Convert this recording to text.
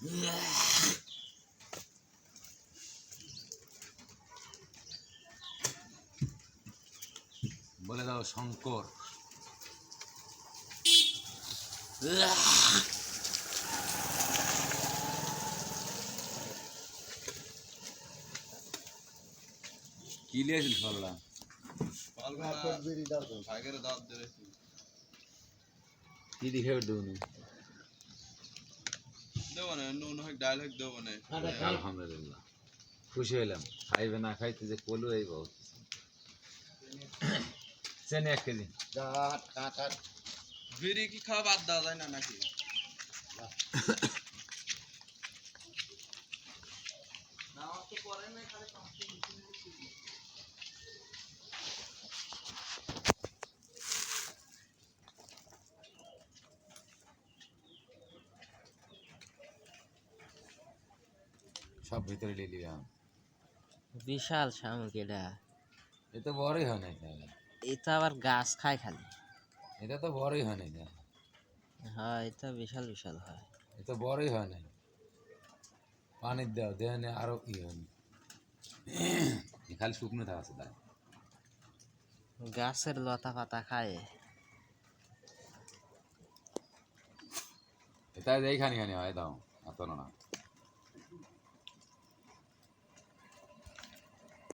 বলে দাও শঙ্কর। কি লিয়েছিল ফলটা? কি দেখে দেবনি? আলহামদুলিল্লাহ খুশি হইলাম। খাইবে না খাইতে যে কলু এই বহুত চেনে 1 কেজি বিড়ি কি খাওয়া বাদ দেওয়া যায় না নাকি? সব ভিতরে নিয়ে নিলাম। বিশাল শামুক এটা। এ তো বড়ই হয় নাই। এটা আবার গাছ খায় খালি। এটা তো বড়ই হয় নাই। হ্যাঁ এটা বিশাল বিশাল হয়। এ তো বড়ই হয় নাই। পানির দাও দেনে আরো কি হয়নি। খালি শুকনো থাকে আছে তাই। গাছের লতা পাতা খায়। এটা এইখানে হয় দাও এত না।